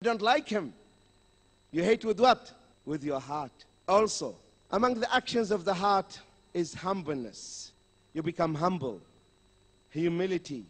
You don't like him. You hate with what? With your heart. Also, among the actions of the heart is humbleness. You become humble. Humility.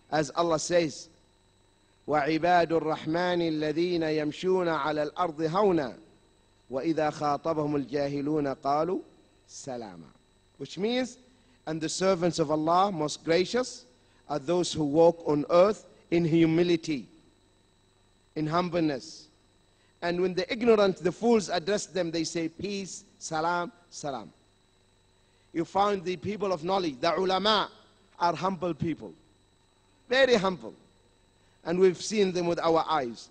As Allah says, وَعِبَادُ الرَّحْمَنِ الَّذِينَ يَمْشُونَ عَلَى الْأَرْضِ هَوْنًا وَإِذَا خَاطَبَهُمُ الْجَاهِلُونَ قَالُوا سَلَامًا. Which means, and the servants of Allah, most gracious, are those who walk on earth in humility, in humbleness. And when the ignorant, the fools address them, they say peace, salam, salam. You find the people of knowledge, the ulama, are humble people. Very humble. And we've seen them with our eyes.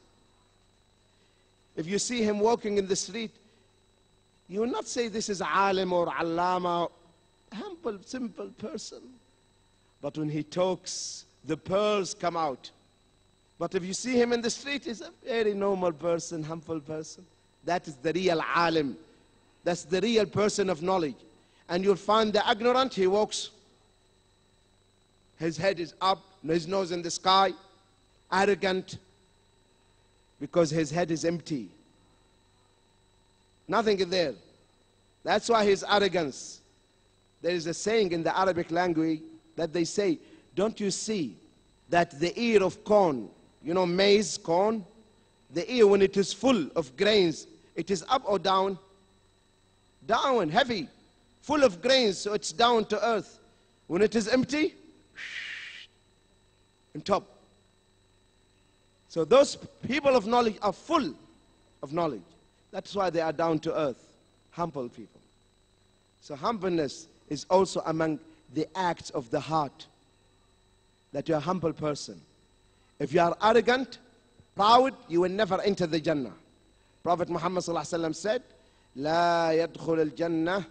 If you see him walking in the street, you will not say this is alim or allama. Humble, simple person. But when he talks, the pearls come out. But if you see him in the street, he's a very normal person, humble person. That is the real alim. That's the real person of knowledge. And you'll find the ignorant, he walks, his head is up, his nose in the sky, arrogant, because his head is empty. Nothing is there. That's why his arrogance. There is a saying in the Arabic language that they say, don't you see that the ear of corn, you know, maize, corn, the ear when it is full of grains, it is up or down? Down, heavy, full of grains, so it's down to earth. When it is empty, on top. So those people of knowledge are full of knowledge. That's why they are down to earth, humble people. So humbleness is also among the acts of the heart, that you're a humble person. If you are arrogant, proud, you will never enter the Jannah. Prophet Muhammad said, لا يدخل الجنة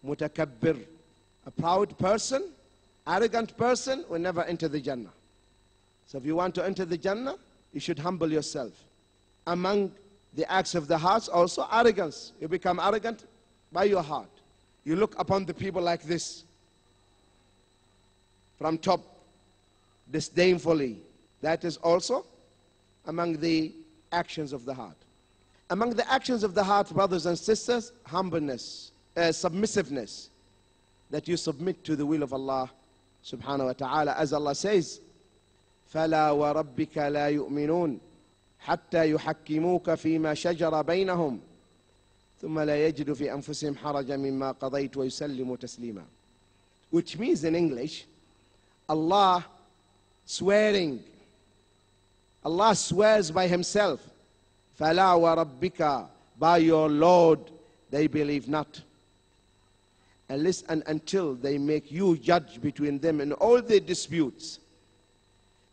متكبر. A proud person, arrogant person will never enter the Jannah. So if you want to enter the Jannah, you should humble yourself. Among the acts of the heart also arrogance. You become arrogant by your heart. You look upon the people like this, from top, disdainfully. That is also among the actions of the heart. Among the actions of the heart, brothers and sisters, humbleness, submissiveness, that you submit to the will of Allah subhanahu wa ta'ala. As Allah says, فَلَا وَرَبِّكَ لَا يُؤْمِنُونَ حَتَّى يُحَكِّمُوكَ فِي مَا شَجَرَ بَيْنَهُمْ ثُمَّ لَا يَجِدُ فِي أَنفُسِهِمْ حَرَجًا مِمَّا قَضَيْتُ وَيُسَلِّمُوا تَسْلِيمًا. Which means in English, Allah swearing. Allah swears by himself. فَلَا وَرَبِّكَ, by your Lord, they believe not. Unless and until they make you judge between them in all their disputes,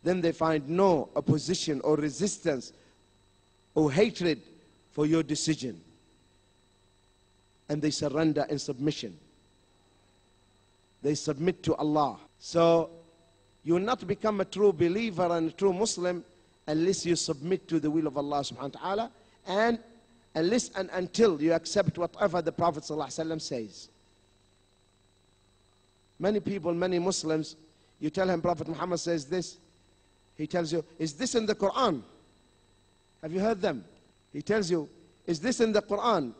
then they find no opposition or resistance or hatred for your decision. And they surrender in submission. They submit to Allah. So you will not become a true believer and a true Muslim unless you submit to the will of Allah subhanahu wa ta'ala, and unless and until you accept whatever the Prophet sallallahu alaihi wasallam says. Many people, many Muslims, you tell him Prophet Muhammad says this, he tells you, is this in the Quran? Have you heard them? He tells you, is this in the Quran?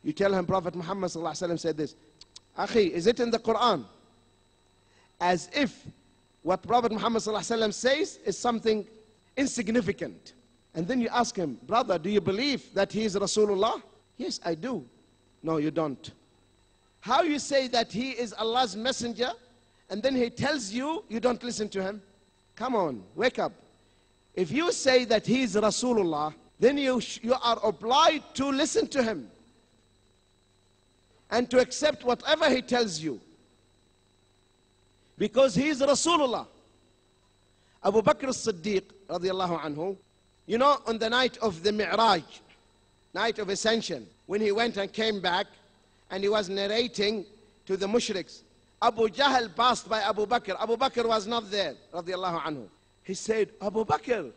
You tell him Prophet Muhammad sallallahu alaihi wasallam said this. Akhi, is it in the Quran? As if what Prophet Muhammad sallallahu alaihi wasallam says is something insignificant. And then you ask him, brother, do you believe that he is Rasulullah? Yes, I do. No, you don't. How you say that he is Allah's messenger, and then he tells you, you don't listen to him? Come on, wake up. If you say that he is Rasulullah, then you are obliged to listen to him and to accept whatever he tells you, because he is Rasulullah. Abu Bakr as-Siddiq radiallahu anhu, you know, on the night of the Mi'raj, night of ascension, when he went and came back and he was narrating to the mushriks, Abu Jahl passed by Abu Bakr. Abu Bakr was not there radiallahu anhu. He said, Abu Bakr,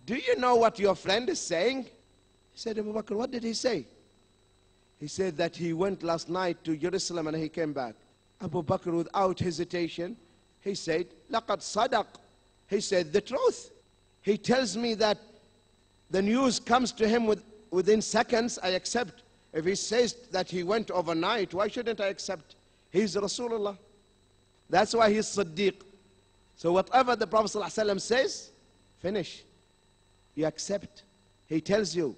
do you know what your friend is saying? He said, Abu Bakr, what did he say? He said that he went last night to Jerusalem and he came back. Abu Bakr, without hesitation, he said, لَقَدْ صَدَقْ. He said the truth. He tells me that the news comes to him within seconds, I accept. If he says that he went overnight, why shouldn't I accept? He's Rasulullah. That's why he's Siddiq. So whatever the Prophet ﷺ says, finish. You accept. He tells you.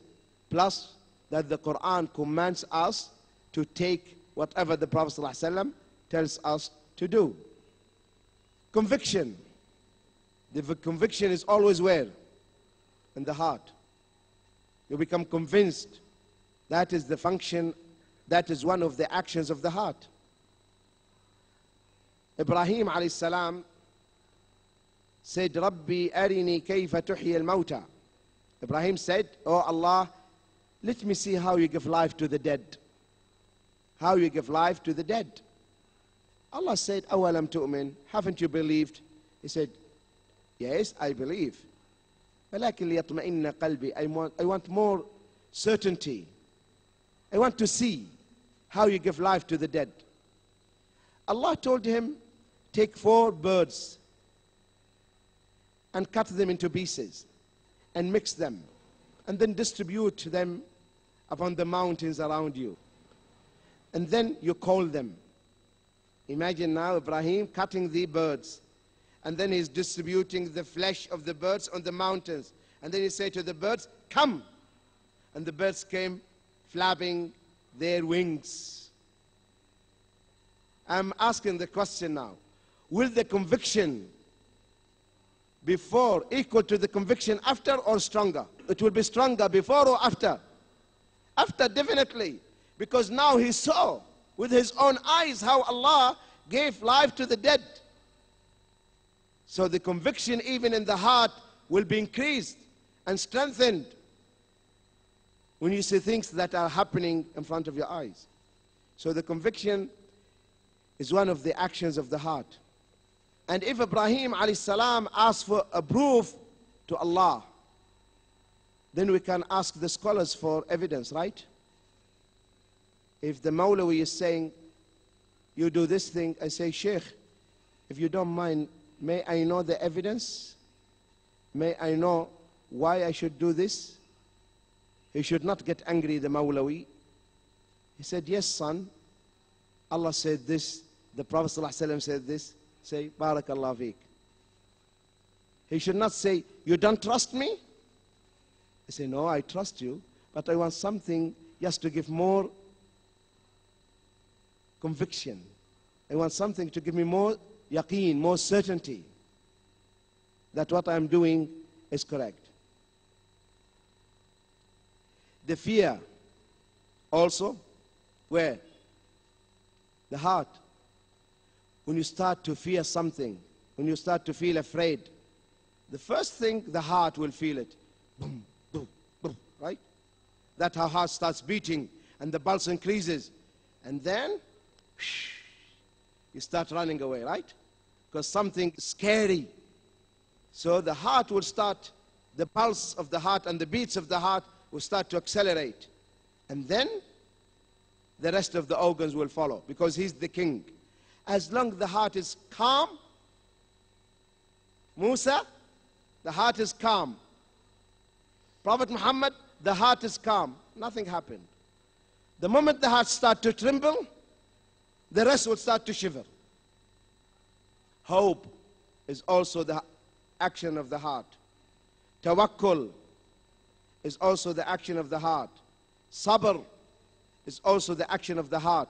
Plus that the Quran commands us to take whatever the Prophet ﷺ tells us to do. Conviction. The conviction is always where? In the heart. You become convinced. That is the function, that is one of the actions of the heart. Ibrahim alayhi salam said, Rabbi arini kayfa tuhyi al-mawta. Ibrahim said, Oh Allah, let me see how you give life to the dead. How you give life to the dead. Allah said, Awalam tu'min, haven't you believed? He said, yes, I believe. ولكن ليطمئن قلبي. I want more certainty. I want to see how you give life to the dead. Allah told him, take 4 birds and cut them into pieces and mix them and then distribute them upon the mountains around you. And then you call them. Imagine now Ibrahim cutting the birds, and then he's distributing the flesh of the birds on the mountains. And then he said to the birds, come. And the birds came flapping their wings. I'm asking the question now. Will the conviction before equal to the conviction after or stronger? It will be stronger before or after? After, definitely. Because now he saw with his own eyes how Allah gave life to the dead. So the conviction even in the heart will be increased and strengthened when you see things that are happening in front of your eyes. So the conviction is one of the actions of the heart. And if Ibrahim alayhi salam asks for a proof to Allah, then we can ask the scholars for evidence, right? If the Mawlawi is saying, you do this thing, I say, Sheikh, if you don't mind, may I know the evidence? May I know why I should do this? He should not get angry, the Mawlawi. He said, yes, son. Allah said this. The Prophet ﷺ said this. Say, Barakallah feek. He should not say, you don't trust me? He say, no, I trust you, but I want something just to give more conviction. I want something to give me more yaqeen, more certainty that what I'm doing is correct. The fear also, where? The heart. When you start to fear something, when you start to feel afraid, the first thing, the heart will feel it. Boom, boom, boom, right? That's how heart starts beating and the pulse increases. And then, you start running away, right? Because something scary. So the heart will start, the pulse of the heart and the beats of the heart will start to accelerate. And then the rest of the organs will follow because he's the king. As long as the heart is calm, Musa, the heart is calm. Prophet Muhammad, the heart is calm. Nothing happened. The moment the heart starts to tremble, the rest will start to shiver. Hope is also the action of the heart. Tawakkul is also the action of the heart. Sabr is also the action of the heart.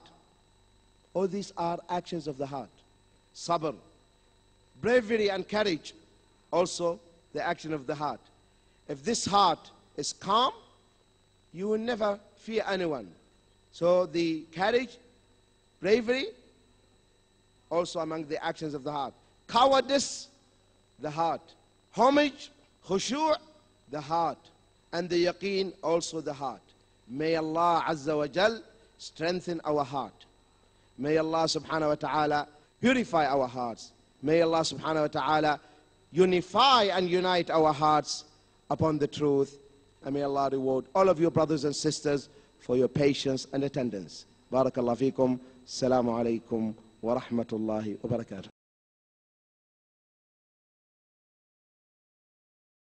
All these are actions of the heart. Sabr. Bravery and courage, also the action of the heart. If this heart is calm, you will never fear anyone. So the courage, bravery, also among the actions of the heart. Cowardice, the heart. Homage, khushu', the heart. And the yaqeen, also the heart. May Allah Azza wa Jal strengthen our heart. May Allah subhanahu wa ta'ala purify our hearts. May Allah subhanahu wa ta'ala unify and unite our hearts upon the truth. And may Allah reward all of you brothers and sisters for your patience and attendance. Barakallahu feekum. Assalamu alaikum wa rahmatullahi wa barakatuh.